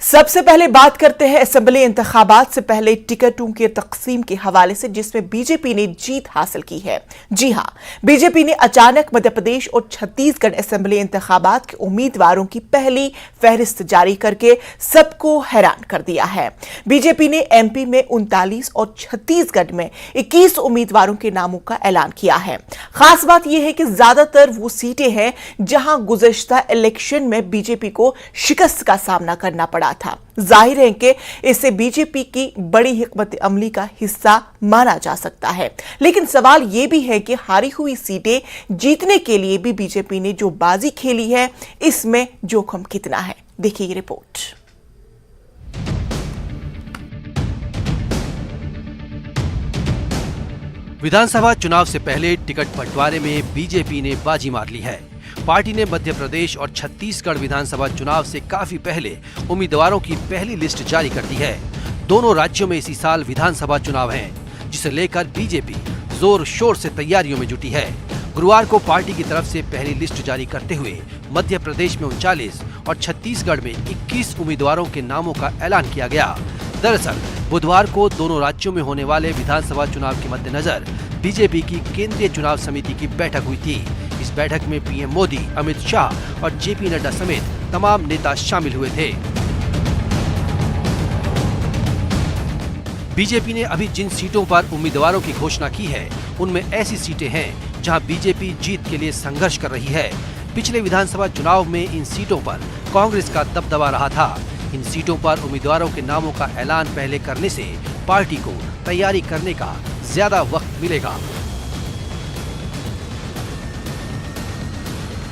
सबसे पहले बात करते हैं असेंबली इंतखाबात से पहले टिकटों के तकसीम के हवाले से, जिसमें बीजेपी ने जीत हासिल की है। जी हां, बीजेपी ने अचानक मध्य प्रदेश और छत्तीसगढ़ असेंबली इंतखाबात के उम्मीदवारों की पहली फहरिस्त जारी करके सबको हैरान कर दिया है। बीजेपी ने एमपी में 39 और छत्तीसगढ़ में 21 उम्मीदवारों के नामों का ऐलान किया है। खास बात यह है कि ज्यादातर वो सीटें हैं जहां गुज़श्ता इलेक्शन में बीजेपी को शिकस्त का सामना करना पड़ा था। जाहिर है कि इसे बीजेपी की बड़ी हिकमत अमली का हिस्सा माना जा सकता है, लेकिन सवाल यह भी है कि हारी हुई सीटें जीतने के लिए भी बीजेपी ने जो बाजी खेली है, इसमें जोखिम कितना है, देखिए ये रिपोर्ट। विधानसभा चुनाव से पहले टिकट बंटवारे में बीजेपी ने बाजी मार ली है। पार्टी ने मध्य प्रदेश और छत्तीसगढ़ विधानसभा चुनाव से काफी पहले उम्मीदवारों की पहली लिस्ट जारी कर दी है। दोनों राज्यों में इसी साल विधानसभा चुनाव हैं, जिसे लेकर बीजेपी जोर शोर से तैयारियों में जुटी है। गुरुवार को पार्टी की तरफ से पहली लिस्ट जारी करते हुए मध्य प्रदेश में 39 और छत्तीसगढ़ में 21 उम्मीदवारों के नामों का ऐलान किया गया। दरअसल बुधवार को दोनों राज्यों में होने वाले विधानसभा चुनाव के मद्देनजर बीजेपी की केंद्रीय चुनाव समिति की बैठक हुई थी। इस बैठक में पीएम मोदी, अमित शाह और जेपी नड्डा समेत तमाम नेता शामिल हुए थे। बीजेपी ने अभी जिन सीटों पर उम्मीदवारों की घोषणा की है, उनमें ऐसी सीटें हैं जहां बीजेपी जीत के लिए संघर्ष कर रही है। पिछले विधानसभा चुनाव में इन सीटों पर कांग्रेस का दबदबा रहा था। इन सीटों पर उम्मीदवारों के नामों का ऐलान पहले करने से पार्टी को तैयारी करने का ज्यादा वक्त मिलेगा।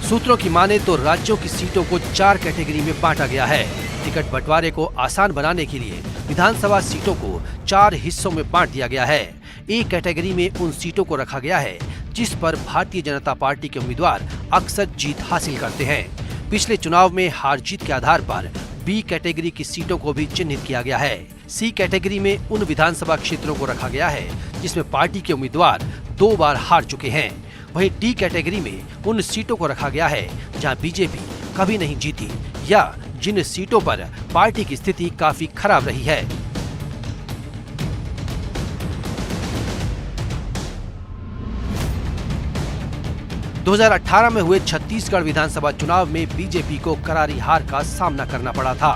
सूत्रों की माने तो राज्यों की सीटों को 4 कैटेगरी में बांटा गया है। टिकट बंटवारे को आसान बनाने के लिए विधानसभा सीटों को 4 हिस्सों में बांट दिया गया है। ए कैटेगरी में उन सीटों को रखा गया है जिस पर भारतीय जनता पार्टी के उम्मीदवार अक्सर जीत हासिल करते हैं। पिछले चुनाव में हार जीत के आधार पर बी कैटेगरी की सीटों को भी चिन्हित किया गया है। सी कैटेगरी में उन विधानसभा क्षेत्रों को रखा गया है जिसमें पार्टी के उम्मीदवार 2 बार हार चुके हैं। वहीं डी कैटेगरी में उन सीटों को रखा गया है जहां बीजेपी कभी नहीं जीती या जिन सीटों पर पार्टी की स्थिति काफी खराब रही है। – 2018 में हुए छत्तीसगढ़ विधानसभा चुनाव में बीजेपी को करारी हार का सामना करना पड़ा था।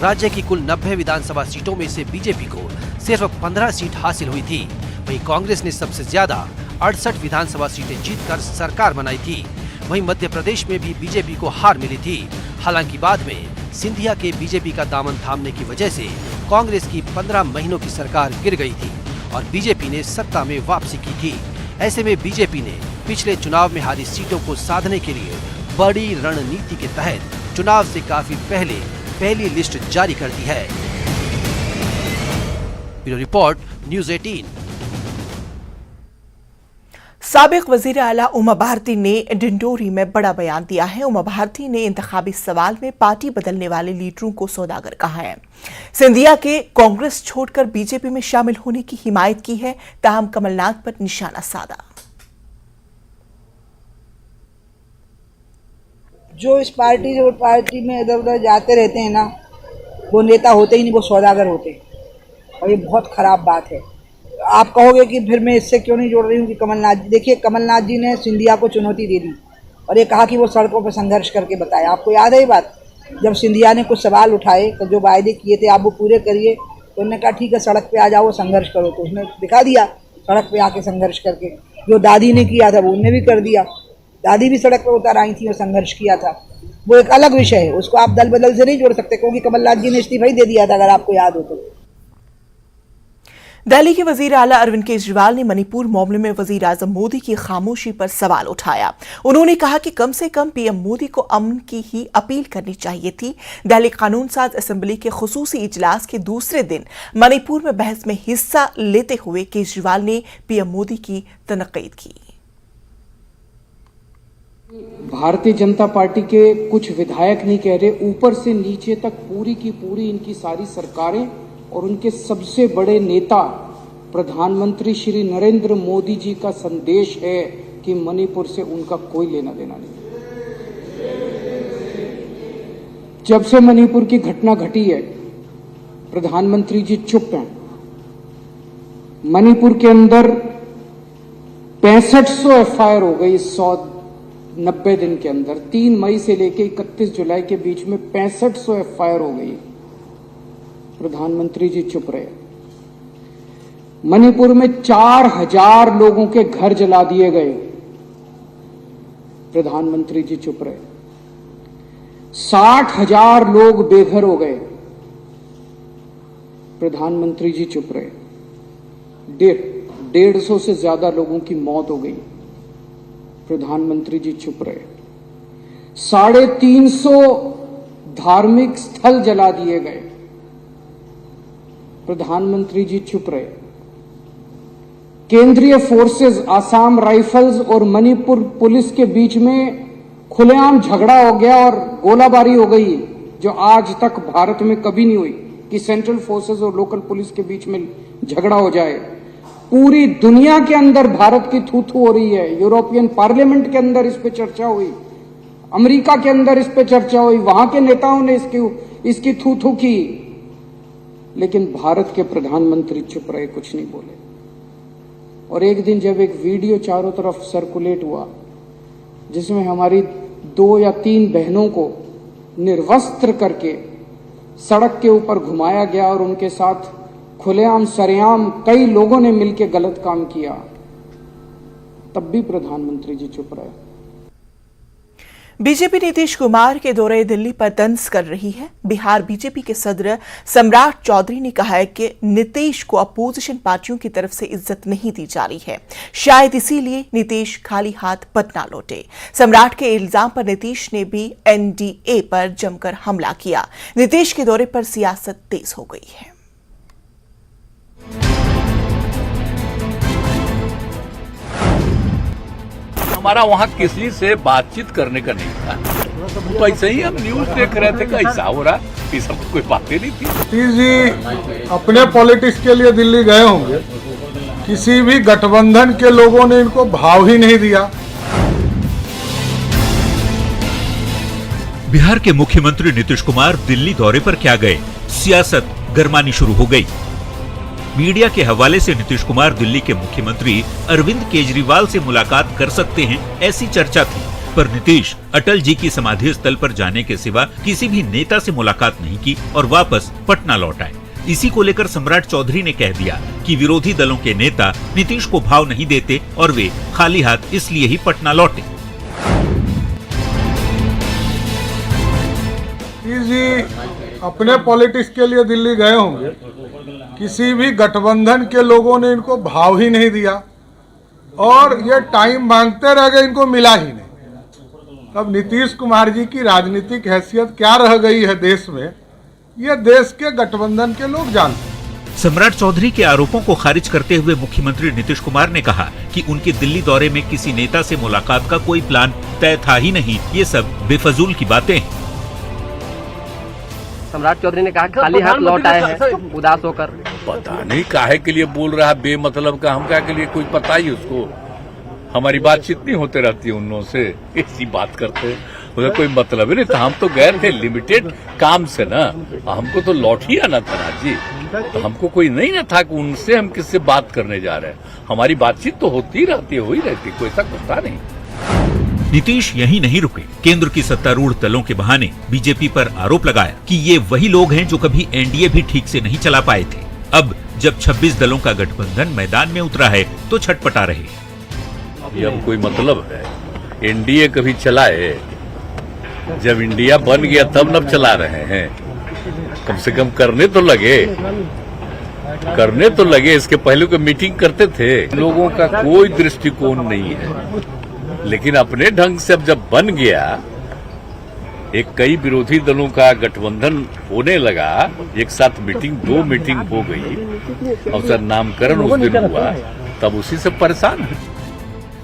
राज्य की कुल 90 विधानसभा सीटों में से बीजेपी को सिर्फ 15 सीट हासिल हुई थी। वहीं कांग्रेस ने सबसे ज्यादा 68 विधानसभा सीटें जीतकर सरकार बनाई थी। वहीं मध्य प्रदेश में भी बीजेपी को हार मिली थी। हालांकि बाद में सिंधिया के बीजेपी का दामन थामने की वजह से कांग्रेस की 15 महीनों की सरकार गिर गई थी और बीजेपी ने सत्ता में वापसी की थी। ऐसे में बीजेपी ने पिछले चुनाव में हारी सीटों को साधने के लिए बड़ी रणनीति के तहत चुनाव से काफी पहले पहली लिस्ट जारी कर दी है। Bureau report, news 18। साबिक वजीर आला उमा भारती ने डिंडोरी में बड़ा बयान दिया है। उमा भारती ने इंतखाबी सवाल में पार्टी बदलने वाले लीडरों को सौदागर कहा है। सिंधिया के कांग्रेस छोड़कर बीजेपी में शामिल होने की हिमायत की है, ताहम कमलनाथ पर निशाना साधा। जो इस पार्टी से उस पार्टी में इधर उधर जाते रहते हैं ना, वो नेता होते ही नहीं, वो सौदागर होते हैं और ये बहुत खराब बात है। आप कहोगे कि फिर मैं इससे क्यों नहीं जोड़ रही हूँ कि कमलनाथ जी, देखिए कमलनाथ जी ने सिंधिया को चुनौती दे दी और ये कहा कि वो सड़कों पर संघर्ष करके बताए। आपको याद है ये बात? जब सिंधिया ने कुछ सवाल उठाए तो जो वायदे किए थे आप वो पूरे करिए, तो उन्होंने कहा ठीक है सड़क पे आ जाओ, संघर्ष करो। तो उसने दिखा दिया सड़क पे आके संघर्ष करके। जो दादी ने किया था वो उनने भी कर दिया। दादी भी सड़क पर उतर आई थी और संघर्ष किया था। वो एक अलग विषय है, उसको आप दल बदल से नहीं जोड़ सकते, क्योंकि कमलनाथ जी ने इस्तीफा ही दे दिया था, अगर आपको याद हो तो। दिल्ली के वजीर आला अरविंद केजरीवाल ने मणिपुर मामले में वजीर आजम मोदी की खामोशी पर सवाल उठाया। उन्होंने कहा कि कम से कम पीएम मोदी को अमन की ही अपील करनी चाहिए थी। दिल्ली कानून साज असेंबली के खुसूसी इजलास के दूसरे दिन मणिपुर में बहस में हिस्सा लेते हुए केजरीवाल ने पीएम मोदी की तनकीद की। भारतीय जनता पार्टी के कुछ विधायक नहीं कह रहे, ऊपर से नीचे तक पूरी की पूरी इनकी सारी सरकारें और उनके सबसे बड़े नेता प्रधानमंत्री श्री नरेंद्र मोदी जी का संदेश है कि मणिपुर से उनका कोई लेना देना नहीं। जब से मणिपुर की घटना घटी है, प्रधानमंत्री जी चुप हैं। मणिपुर के अंदर 6500 एफआईआर हो गई 190 दिन के अंदर। 3 मई से लेकर 31 जुलाई के बीच में 6500 एफआईआर हो गई। प्रधानमंत्री जी चुप रहे। मणिपुर में 4000 लोगों के घर जला दिए गए। प्रधानमंत्री जी चुप रहे। 60,000 लोग बेघर हो गए। प्रधानमंत्री जी चुप रहे। 150 से ज्यादा लोगों की मौत हो गई। प्रधानमंत्री जी चुप रहे। 350 धार्मिक स्थल जला दिए गए। प्रधानमंत्री जी चुप रहे। केंद्रीय फोर्सेस, आसाम राइफल्स और मणिपुर पुलिस के बीच में खुलेआम झगड़ा हो गया और गोलाबारी हो गई, जो आज तक भारत में कभी नहीं हुई कि सेंट्रल फोर्सेस और लोकल पुलिस के बीच में झगड़ा हो जाए। पूरी दुनिया के अंदर भारत की थू थू हो रही है। यूरोपियन पार्लियामेंट के अंदर इस पे चर्चा हुई, अमेरिका के अंदर इस पे चर्चा हुई, वहां के नेताओं ने इसकी थू थू की, लेकिन भारत के प्रधानमंत्री चुप रहे, कुछ नहीं बोले। और एक दिन जब एक वीडियो चारों तरफ सर्कुलेट हुआ जिसमें हमारी 2 या 3 बहनों को निर्वस्त्र करके सड़क के ऊपर घुमाया गया और उनके साथ खुलेआम सरेआम कई लोगों ने मिलकर गलत काम किया, तब भी प्रधानमंत्री जी चुप रहे। बीजेपी नीतीश कुमार के दौरे दिल्ली पर तंज कर रही है। बिहार बीजेपी के सदर सम्राट चौधरी ने कहा है कि नीतीश को अपोजिशन पार्टियों की तरफ से इज्जत नहीं दी जा रही है, शायद इसीलिए नीतीश खाली हाथ पटना लौटे। सम्राट के इल्जाम पर नीतीश ने भी एनडीए पर जमकर हमला किया। नीतीश के दौरे पर सियासत तेज हो गई है। हमारा वहाँ किसी से बातचीत करने का नहीं था, तो ऐसे ही हम न्यूज देख रहे थे कि ऐसा हो रहा, ये सब कोई बातें नहीं थी। नीतीश जी अपने पॉलिटिक्स के लिए दिल्ली गए होंगे, किसी भी गठबंधन के लोगों ने इनको भाव ही नहीं दिया। बिहार के मुख्यमंत्री नीतीश कुमार दिल्ली दौरे पर क्या गए, सियासत गरमानी शुरू हो गई। मीडिया के हवाले से नीतीश कुमार दिल्ली के मुख्यमंत्री अरविंद केजरीवाल से मुलाकात कर सकते हैं, ऐसी चर्चा थी। पर नीतीश अटल जी की समाधि स्थल पर जाने के सिवा किसी भी नेता से मुलाकात नहीं की और वापस पटना लौट आए। इसी को लेकर सम्राट चौधरी ने कह दिया कि विरोधी दलों के नेता नीतीश को भाव नहीं देते और वे खाली हाथ इसलिए ही पटना लौटे। नीतीश जी अपने पॉलिटिक्स के लिए दिल्ली गए होंगे, किसी भी गठबंधन के लोगों ने इनको भाव ही नहीं दिया और ये टाइम मांगते रह गए, इनको मिला ही नहीं। अब नीतीश कुमार जी की राजनीतिक हैसियत क्या रह गई है देश में, ये देश के गठबंधन के लोग जानते हैं। सम्राट चौधरी के आरोपों को खारिज करते हुए मुख्यमंत्री नीतीश कुमार ने कहा कि उनके दिल्ली दौरे में किसी नेता से मुलाकात का कोई प्लान तय था ही नहीं, ये सब बेफजूल की बातें हैं। सम्राट चौधरी ने कहा खाली हाथ लौट आए हैं उदास होकर। पता नहीं काहे के लिए बोल रहा है बेमतलब का, हम क्या के लिए, कोई पता ही उसको। हमारी बातचीत नहीं होते रहती है उन से, ऐसी बात करते हैं, उधर कोई मतलब ही नहीं था। हम तो गए थे लिमिटेड काम से ना, हमको तो लौट ही आना था ना जी, तो हमको कोई नहीं ना था कि उनसे हम किससे बात करने जा रहे हैं। हमारी बातचीत तो होती रहती है, हो ही रहती, कोई ऐसा कुछ था नहीं। नीतीश यहीं नहीं रुके, केंद्र की सत्तारूढ़ दलों के बहाने बीजेपी पर आरोप लगाया कि ये वही लोग हैं जो कभी एनडीए भी ठीक से नहीं चला पाए थे। अब जब 26 दलों का गठबंधन मैदान में उतरा है तो छटपटा रहे। ये अब कोई मतलब है, एनडीए कभी चलाए, जब इंडिया बन गया तब न चला रहे हैं। कम से कम करने तो लगे, इसके पहले कोई मीटिंग करते थे। लोगों का कोई दृष्टिकोण नहीं है, लेकिन अपने ढंग से अब जब बन गया, एक कई विरोधी दलों का गठबंधन होने लगा, एक साथ मीटिंग 2 मीटिंग हो गई और सर नामकरण उस दिन हुआ, तब उसी से परेशान है।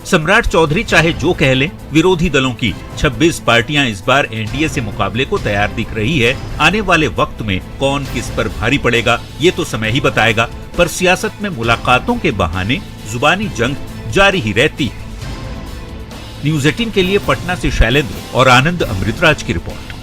सम्राट चौधरी चाहे जो कह लें, विरोधी दलों की 26 पार्टियां इस बार एनडीए से मुकाबले को तैयार दिख रही है। आने वाले वक्त में कौन किस पर भारी पड़ेगा ये तो समय ही बताएगा, पर सियासत में मुलाकातों के बहाने जुबानी जंग जारी ही रहती है। न्यूज़ 18 के लिए पटना से शैलेंद्र और आनंद अमृतराज की रिपोर्ट।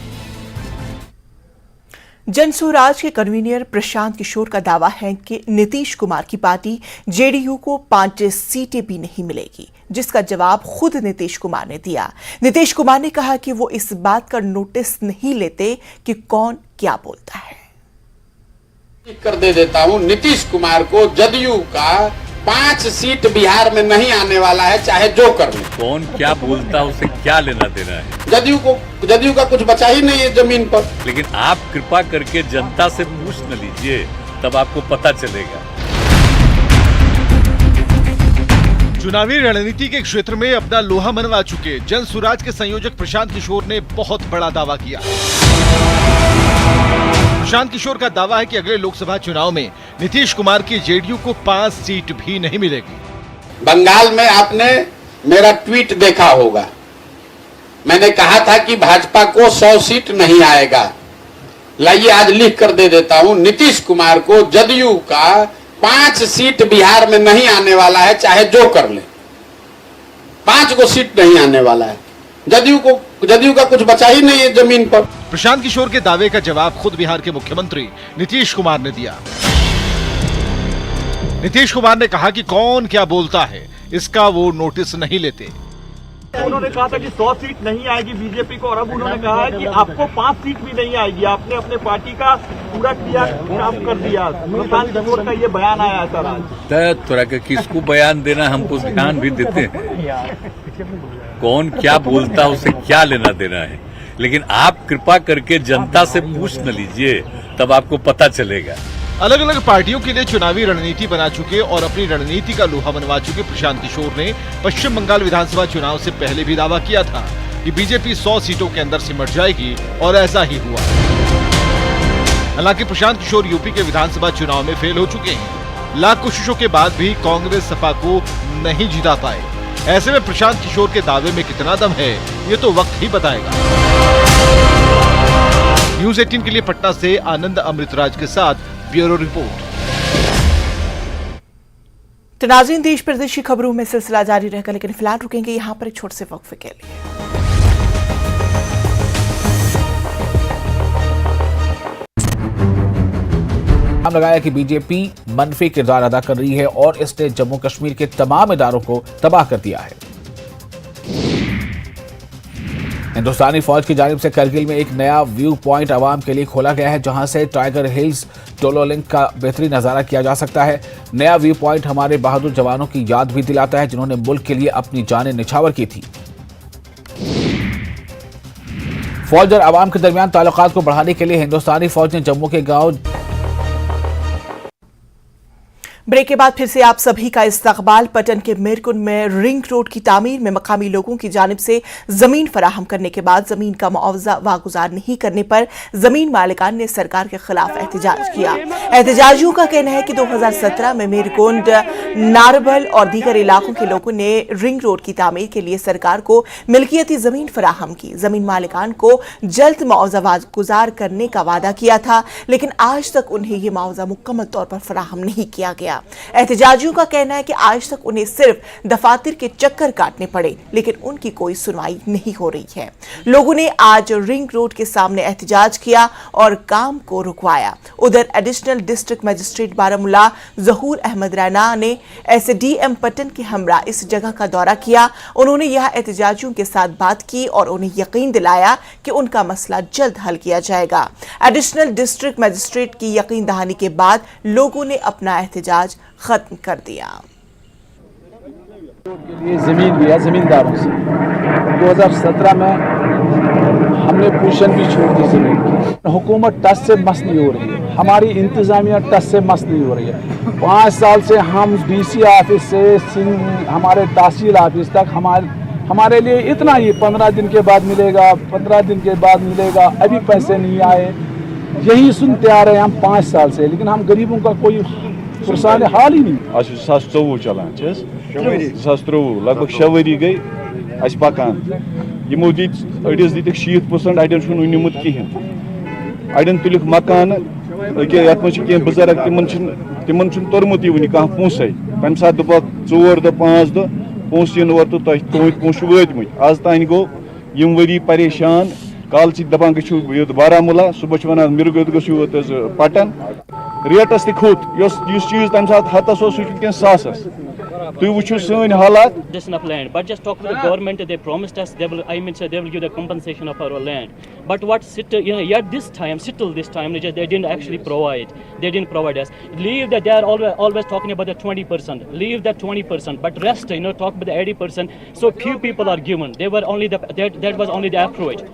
जनसुराज के कन्वीनर प्रशांत किशोर का दावा है कि नीतीश कुमार की पार्टी जेडीयू को 5 सीटें भी नहीं मिलेगी, जिसका जवाब खुद नीतीश कुमार ने दिया। नीतीश कुमार ने कहा कि वो इस बात का नोटिस नहीं लेते कि कौन क्या बोलता है। कर दे देता हूं, नीतीश कुमार को जदयू का 5 सीट बिहार में नहीं आने वाला है, चाहे जो कर ले। कौन क्या बोलता है उसे क्या लेना देना है। जदयू का कुछ बचा ही नहीं है जमीन पर। लेकिन आप कृपा करके जनता से पूछ न लीजिए, तब आपको पता चलेगा। चुनावी रणनीति के क्षेत्र में अपना लोहा मनवा चुके जनसुराज के संयोजक प्रशांत किशोर ने बहुत बड़ा दावा किया। प्रशांत किशोर का दावा है कि अगले लोकसभा चुनाव में नीतीश कुमार की जेडीयू को 5 सीट भी नहीं मिलेगी। बंगाल में आपने मेरा ट्वीट देखा होगा, मैंने कहा था कि भाजपा को 100 सीट नहीं आएगा। लाइए आज लिख कर दे देता हूं, नीतीश कुमार को जदयू का 5 सीट बिहार में नहीं आने वाला है, चाहे जो कर ले। 5 को सीट नहीं आने वाला है। जदयू का कुछ बचा ही नहीं है जमीन पर। प्रशांत किशोर के दावे का जवाब खुद बिहार के मुख्यमंत्री नीतीश कुमार ने दिया। नीतीश कुमार ने कहा कि कौन क्या बोलता है इसका वो नोटिस नहीं लेते। उन्होंने कहा था कि 100 सीट नहीं आएगी बीजेपी को, और अब उन्होंने कहा है कि आपको 5 सीट भी नहीं आएगी। आपने अपने पार्टी का पूरा किया काम कर दिया। प्रशांत किशोर का ये बयान आया सर आज। थोड़ा किसको बयान देना, हमको ध्यान भी देते हैं। कौन क्या बोलता है उसे क्या लेना देना है। लेकिन आप कृपा करके जनता से पूछ न लीजिए, तब आपको पता चलेगा। अलग अलग पार्टियों के लिए चुनावी रणनीति बना चुके और अपनी रणनीति का लोहा मनवा चुके प्रशांत किशोर ने पश्चिम बंगाल विधानसभा चुनाव से पहले भी दावा किया था कि बीजेपी 100 सीटों के अंदर सिमट जाएगी, और ऐसा ही हुआ। हालांकि प्रशांत किशोर यूपी के विधानसभा चुनाव में फेल हो चुके हैं। लाख कोशिशों के बाद भी कांग्रेस सपा को नहीं जिता पाए। ऐसे में प्रशांत किशोर के दावे में कितना दम है, ये तो वक्त ही बताएगा। न्यूज़ 18 के लिए पटना से आनंद अमृतराज के साथ ब्यूरो रिपोर्ट। तो नाज़रीन, देश प्रदेश की खबरों में सिलसिला जारी रहेगा, लेकिन फिलहाल रुकेंगे यहाँ पर एक छोटे से वक्फे के लिए। हम लगाया कि बीजेपी मनफी किरदार अदा कर रही है और इसने जम्मू कश्मीर के तमाम इदारों को तबाह कर दिया है। हिंदुस्तानी फौज की जानिब से करगिल में एक नया व्यू पॉइंट आवाम के लिए खोला गया है, जहां से टाइगर हिल्स टोलो लिंक का बेहतरीन नजारा किया जा सकता है। नया व्यू पॉइंट हमारे बहादुर जवानों की याद भी दिलाता है, जिन्होंने मुल्क के लिए अपनी जानें निछावर की थी। फौज और आवाम के दरमियान ताल्लुकात को बढ़ाने के लिए हिंदुस्तानी फौज ने जम्मू के गांव। ब्रेक के बाद फिर से आप सभी का इस्तकबाल। पटन के मीरकुंड में रिंग रोड की तामीर में मकामी लोगों की जानिब से जमीन फराहम करने के बाद जमीन का मुआवजा वागुजार नहीं करने पर जमीन मालिकान ने सरकार के खिलाफ एहतजाज किया। एहतजाजियों का कहना है कि 2017 में मीरकुंड, नारबल और दीगर इलाकों के लोगों ने रिंग रोड की तामीर के लिए सरकार को मिल्कियती जमीन फराहम की। जमीन मालिकान को जल्द मुआवजा वागुजार करने का वादा किया था, लेकिन आज तक उन्हें यह मुआवजा मुकम्मल तौर पर फराहम नहीं किया गया। एहतजाजियों का कहना है कि आज तक उन्हें सिर्फ दफातर के चक्कर काटने पड़े, लेकिन उनकी कोई सुनवाई नहीं हो रही है। लोगों ने आज रिंग रोड के सामने एहतजाज किया और काम को रुकवाया। उधर एडिशनल डिस्ट्रिक्ट मजिस्ट्रेट बारामूला जहूर अहमद रैना ने एसडीएम पटन के हमरा इस जगह का दौरा किया। उन्होंने यहां एहतजाजियों के साथ बात की और उन्हें यकीन दिलाया कि उनका मसला जल्द हल किया जाएगा। एडिशनल डिस्ट्रिक्ट मजिस्ट्रेट की यकीन दहानी के बाद लोगों ने अपना एहतजाज खत्म कर दिया। ये जमीन लिया जमींदारों से 2017 में हमने पोजीशन भी छोड़ दी जमीन की। हुकूमत टस से मस नहीं हो रही है, हमारी इंतजामिया टस से मस नहीं हो रही है। 5 साल से हम डीसी ऑफिस से हमारे तहसील ऑफिस तक हमारे लिए इतना ही 15 दिन के बाद मिलेगा, 15 दिन के बाद मिलेगा, अभी पैसे नहीं आए, यही सुनते आ रहे हैं हम 5 साल से। लेकिन हम गरीबों का कोई पुरसान हाल ही नहीं। 2024 चलान 2023 लगभग 6 वरी गई अस पकान। यमो दित अड़िस दित 60% अड़न छुन उनिमुत किहन। अड़न तुलिक मकान अके यत मछ के बुजुर्ग तिमन छुन तोरमुत वनि कह पोंसै। तम साथ दप 4 दो 5 दो पोंस इन वर तो तुम पोंस वतमुत। आज तान गो यम वरी परेशान काल दपान गो बारामूला सुबह वन मिरगत गो पटन रेटस तोत चीज तम सात हतस वनकन सासस तुम वो सन हालात of land, but just talk to the government. They promised us they will, they will give the compensation of our land. But what yet this time, still this time, they didn't actually provide. They didn't provide us. Leave that they are always talking about the 20%. Leave that 20%, but rest, talk about the 80%. So few people are given. They were only that was only the approach.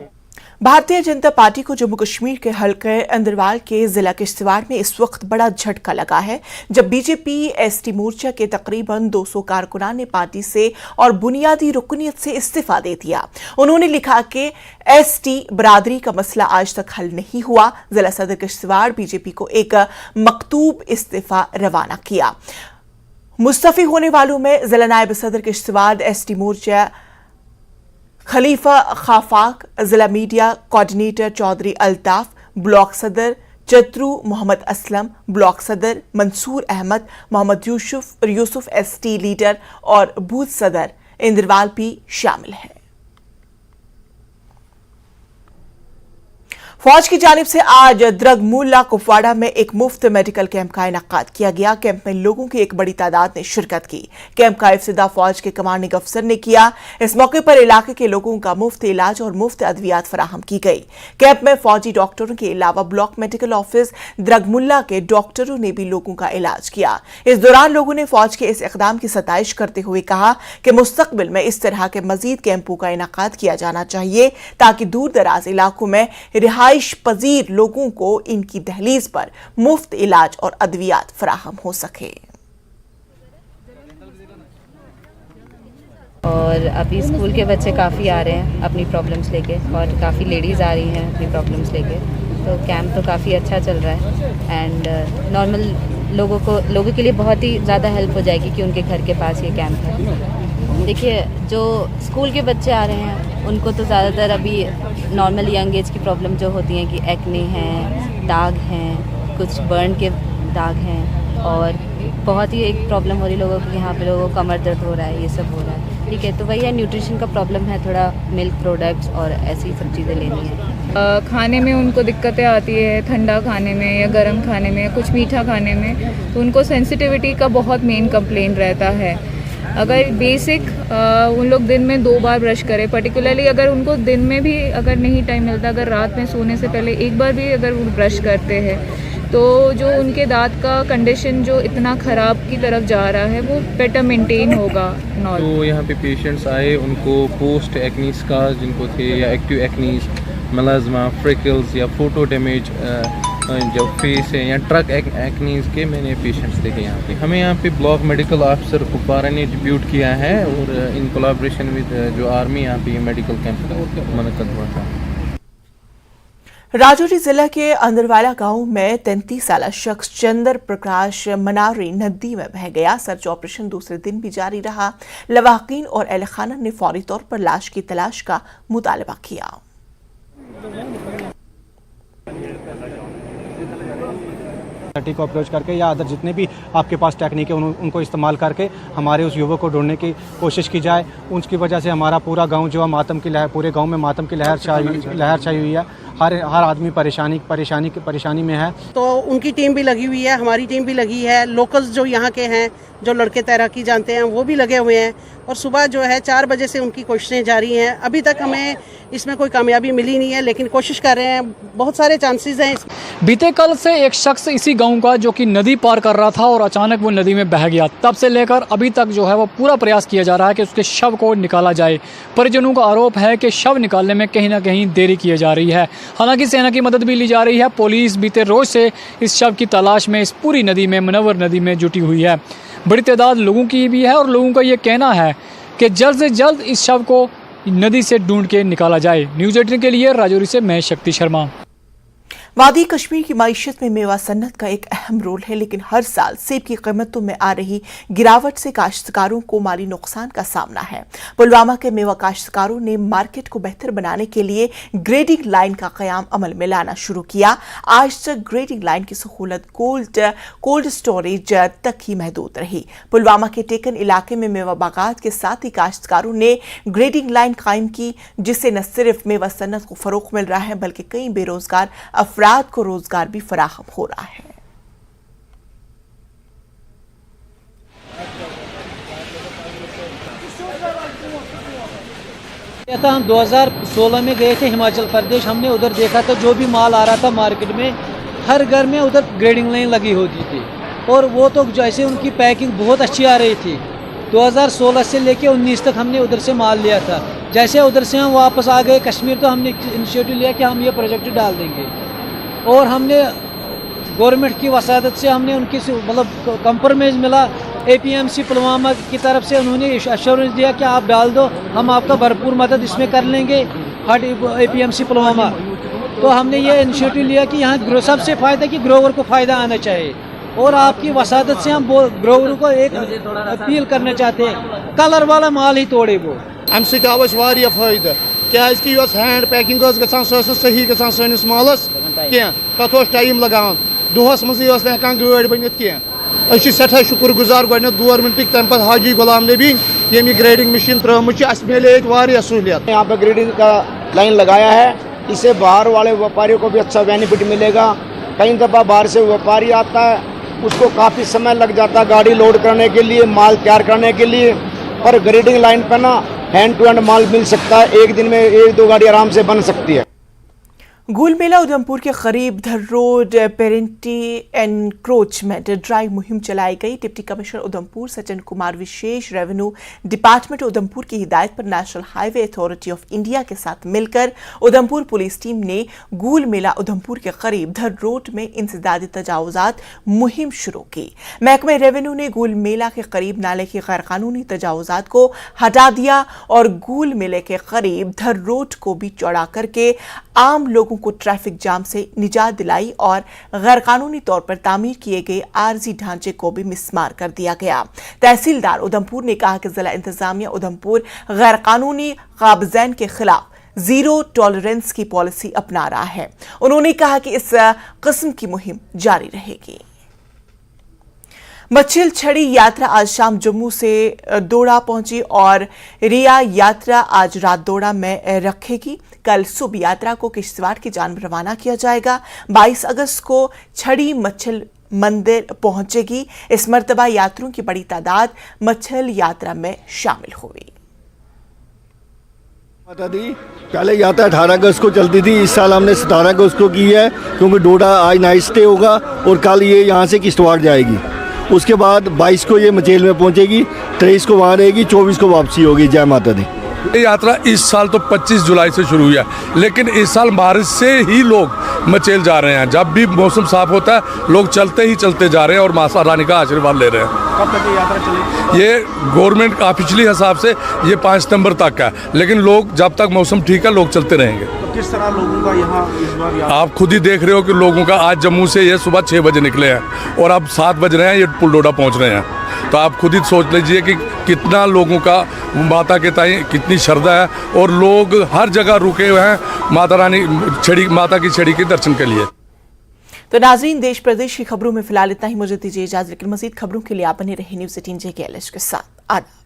Bharatiya Janata party को जम्मू कश्मीर के हलके अंदरवाल के जिला किश्तवाड़ में इस वक्त बड़ा झटका लगा है, जब बीजेपी एसटी मोर्चा के तकरीबन 200 कारकुनान ने पार्टी से और बुनियादी रुकनीत से इस्तीफा दे दिया। उन्होंने लिखा कि एसटी बरादरी का मसला आज तक हल नहीं हुआ। जिला सदर किश्तवाड़ बीजेपी को एक मकतूब इस्तीफा रवाना किया। मुस्तफी होने वालों में जिला नायब सदर किश्तवाड़ एसटी मोर्चा खलीफा खाफाक, जिला media coordinator Chaudhary Altaf, block सदर चतरू मोहम्मद असलम, ब्लॉक सदर मंसूर अहमद, मोहम्मद यूसुफ एसटी लीडर और बूथ सदर इंद्रवाल भी शामिल है। फौज की जानिब से आज द्रगमुल्ला कुपवाड़ा में एक मुफ्त मेडिकल कैंप का इनेकाद किया गया। कैंप में लोगों की एक बड़ी तादाद ने शिरकत की। कैंप का इफ्तिदा फौज के कमांडिंग अफसर ने किया। इस मौके पर इलाके के लोगों का मुफ्त इलाज और मुफ्त अद्वियात फराहम की गई। कैंप में फौजी डॉक्टरों के अलावा ब्लॉक मेडिकल ऑफिस द्रगमुल्ला के डॉक्टरों ने भी लोगों का इलाज किया। इस दौरान लोगों ने फौज के इस इकदाम की सताइश करते हुए कहा कि मुस्तकबिल में इस तरह के मजीद कैंपों का इनेकाद किया जाना चाहिए ताकि दूर दराज इलाकों में रिहाइश पजीर लोगों को इनकी दहलीज पर मुफ्त इलाज और अद्वियात फराहम हो सके। और अभी स्कूल के बच्चे काफ़ी आ रहे हैं अपनी प्रॉब्लम्स लेके, और काफ़ी लेडीज़ आ रही हैं अपनी प्रॉब्लम्स लेके। तो कैंप तो काफ़ी अच्छा चल रहा है एंड नॉर्मल लोगों के लिए बहुत ही ज़्यादा हेल्प हो जाएगी कि उनके घर के पास ये कैंप है। देखिए, जो स्कूल के बच्चे आ रहे हैं उनको तो ज़्यादातर अभी नॉर्मल यंग एज की प्रॉब्लम जो होती हैं कि एक्ने हैं, दाग हैं, कुछ बर्न के दाग हैं, और बहुत ही एक प्रॉब्लम हो रही लोगों को, यहाँ पे लोगों को कमर दर्द हो रहा है, ये सब हो रहा है। ठीक है, तो वही है, न्यूट्रिशन का प्रॉब्लम है, थोड़ा मिल्क प्रोडक्ट्स और ऐसी सब चीज़ें लेनी है। खाने में उनको दिक्कतें आती है, ठंडा खाने में या गर्म खाने में, कुछ मीठा खाने में, तो उनको सेंसिटिविटी का बहुत मेन कंप्लेंट रहता है। अगर बेसिक उन लोग दिन में 2 बार ब्रश करें, पर्टिकुलरली अगर उनको दिन में भी अगर नहीं टाइम मिलता, अगर रात में सोने से पहले एक बार भी अगर वो ब्रश करते हैं, तो जो उनके दांत का कंडीशन जो इतना ख़राब की तरफ जा रहा है वो बेटर मेंटेन होगा। तो यहाँ पे पेशेंट्स आए, उनको पोस्ट एक्नीज का जिनको थे, या एक्टिव एक्नीज, मेलाज्मा, फ्रिकल्स या फोटो डैमेज जो फेस है, या ट्रक एक्नीज के मैंने पेशेंट्स देखे यहाँ पे। हमें यहाँ पे ब्लॉक मेडिकल ऑफिसर कुपवाड़ा ने डिब्यूट किया है, और इन कोलैबोरेशन विद जो आर्मी यहाँ पे मेडिकल कैंप मुनक्कद हुआ था। राजौरी जिला के अंदरवाला गांव में 33 साल शख्स चंद्र प्रकाश मनारी नदी में बह गया। सर्च ऑपरेशन दूसरे दिन भी जारी रहा। लवाहकीन और अहले खाना ने फौरी तौर पर लाश की तलाश का मुतालबा किया। को अप्रोच करके या अदर जितने भी आपके पास टेक्निक है उनको इस्तेमाल करके हमारे उस युवक को ढूंढने की कोशिश की जाए। उसकी वजह से हमारा पूरा गांव जो है मातम की लहर, पूरे गांव में मातम की लहर छाई हुई है। हर आदमी परेशानी में है। तो उनकी टीम भी लगी हुई है, हमारी टीम भी लगी है, लोकल्स जो यहाँ के हैं, जो लड़के तैराकी जानते हैं, वो भी लगे हुए हैं, और सुबह जो है 4 बजे से उनकी कोशिशें जारी हैं। अभी तक हमें इसमें कोई कामयाबी मिली नहीं है, लेकिन कोशिश कर रहे हैं, बहुत सारे चांसेस हैं। बीते कल से एक शख्स इसी गांव का जो कि नदी पार कर रहा था और अचानक वो नदी में बह गया। तब से लेकर अभी तक जो है वो पूरा प्रयास किया जा रहा है कि उसके शव को निकाला जाए। परिजनों का आरोप है कि शव निकालने में कहीं ना कहीं देरी की जा रही है। हालांकि सेना की मदद भी ली जा रही है। पुलिस बीते रोज से इस शव की तलाश में इस पूरी नदी में, मुनव्वर नदी में जुटी हुई है। बड़ी तादाद लोगों की भी है और लोगों का ये कहना है कि जल्द से जल्द इस शव को नदी से ढूंढ के निकाला जाए। न्यूज़ 18 के लिए राजौरी से मैं शक्ति शर्मा। वादी कश्मीर की माईशत में मेवा सन्नत का एक अहम रोल है, लेकिन हर साल सेब की कीमतों में आ रही गिरावट से काश्तकारों को माली नुकसान का सामना है। पुलवामा के मेवा काश्तकारों ने मार्केट को बेहतर बनाने के लिए ग्रेडिंग लाइन का कयाम अमल में लाना शुरू किया। आज तक ग्रेडिंग लाइन की सहूलत कोल्ड स्टोरेज तक ही महदूद रही। पुलवामा के टेकन इलाके में मेवा बागात के साथ ही काश्तकारों ने ग्रेडिंग लाइन कायम की, जिससे न सिर्फ मेवा सन्नत को फरोग मिल रहा है बल्कि कई बेरोजगार अफराद को रोजगार भी फराहम हो रहा है। हम 2016 में गए थे हिमाचल प्रदेश। हमने उधर देखा था जो भी माल आ रहा था मार्केट में, हर घर में उधर ग्रेडिंग लाइन लगी होती थी और वो तो जैसे उनकी पैकिंग बहुत अच्छी आ रही थी। 2016 से लेके 19 तक हमने उधर से माल लिया था। जैसे उधर से हम वापस आ गए कश्मीर तो हमने इनिशिएटिव लिया कि हम ये प्रोजेक्ट डाल देंगे और हमने गवर्नमेंट की वसादत से हमने उनकी मतलब कंप्रोमाइज़ मिला। APMC पुलवामा की तरफ से उन्होंने एश्योरेंस दिया कि आप डाल दो, हम आपका भरपूर मदद इसमें कर लेंगे। APMC पुलवामा तो हमने ये इनिशिएटिव लिया कि यहाँ सबसे फ़ायदा कि ग्रोवर को फ़ायदा आना चाहिए और आपकी वसादत से हम ग्रोवर को एक अपील करना चाहते हैं, कलर वाला माल ही तोड़े वो। अमि सत आव फायदा क्या हैंड पैकिंग सही गसान सैनिस मालस कह तथ टाइम लगान दोहस मज हेकान गाड़ बनित कह सठा शुक्र गुजार गो गवर्नमेंट तम पे हाजी गुलाम नबी यम ग्रेडिंग मशीन त्रम मिले सहूलियत। यहाँ पे ग्रेडिंग का लाइन लगाया है, इससे बाहर वाले व्यापारियों को भी अच्छा बेनिफिट मिलेगा। कई दफ़ा बाहर से व्यापारी आता है, उसको काफ़ी समय लग जाता है गाड़ी लोड करने के लिए, माल तैयार करने के लिए, पर ग्रेडिंग लाइन पर ना हैंड टू हैंड माल मिल सकता है। एक दिन में 1-2 गाड़ी आराम से बन सकती है। गुल मेला उधमपुर के करीब धर रोड पेरेंटी एनक्रोचमेंट ड्राइव मुहिम चलाई गई। डिप्टी कमिश्नर उधमपुर सचिन कुमार विशेष रेवेन्यू डिपार्टमेंट उधमपुर की हिदायत पर national highway authority of India के साथ मिलकर उधमपुर पुलिस टीम ने गुल मेला उधमपुर के करीब धर रोड में इंसदादी तजावुजात मुहिम शुरू की। महकमे रेवेन्यू ने गुल मेला के करीब नाले की गैरकानूनी तजावुजात को हटा दिया और गुल मेले के करीब धर रोड को भी चौड़ा करके आम लोगों को ट्रैफिक जाम से निजात दिलाई और गैरकानूनी तौर पर तामीर किए गए आरजी ढांचे को भी मिसमार कर दिया गया। तहसीलदार उधमपुर ने कहा कि जिला इंतजामिया उधमपुर गैरकानूनी काबज़ैन के खिलाफ जीरो टॉलरेंस की पॉलिसी अपना रहा है। उन्होंने कहा कि इस किस्म की मुहिम जारी रहेगी। मच्छिल छड़ी यात्रा आज शाम जम्मू से दोड़ा पहुंची और रिया यात्रा आज रात दोड़ा में रखेगी। कल सुबह यात्रा को किश्तवाड़ की जानिब रवाना किया जाएगा। 22 अगस्त को छड़ी मच्छिल मंदिर पहुंचेगी। इस मर्तबा यात्रियों की बड़ी तादाद मच्छिल यात्रा में शामिल हुई। माता दी पहले यात्रा 18 अगस्त को चलती थी, इस साल हमने 17 अगस्त को की है क्योंकि डोडा आज नाइट स्टे होगा और कल ये यहाँ से किश्तवाड़ जाएगी। उसके बाद 22 को ये मचेल में पहुंचेगी, 23 को वहाँ रहेगी, 24 को वापसी होगी। जय माता दी। ये यात्रा इस साल तो 25 जुलाई से शुरू हुई है, लेकिन इस साल बारिश से ही लोग मचेल जा रहे हैं। जब भी मौसम साफ होता है लोग चलते ही चलते जा रहे हैं और माता रानी का आशीर्वाद ले रहे हैं। कब तक ये यात्रा चलेगी? ये गवर्नमेंट का ऑफिशियली हिसाब से ये 5 सितंबर तक है, लेकिन लोग जब तक मौसम ठीक है लोग चलते रहेंगे। तो किस तरह लोगों का यहाँ इस बार आप खुद ही देख रहे हो कि लोगों का आज जम्मू से ये सुबह 6 बजे निकले हैं और अब 7 बज रहे हैं ये पुलडोडा पहुँच रहे हैं। तो आप खुद ही सोच लीजिए कि कितना लोगों का माता के ताई कितनी श्रद्धा है और लोग हर जगह रुके हुए हैं माता रानी छड़ी माता की छड़ी के दर्शन के लिए। तो नाजरीन, देश प्रदेश की खबरों में फिलहाल इतना ही। मुझे दीजिए इजाजत, लेकिन मजीद खबरों के लिए आप बने रहे न्यूज़ 18 JKLH के साथ। आदाब।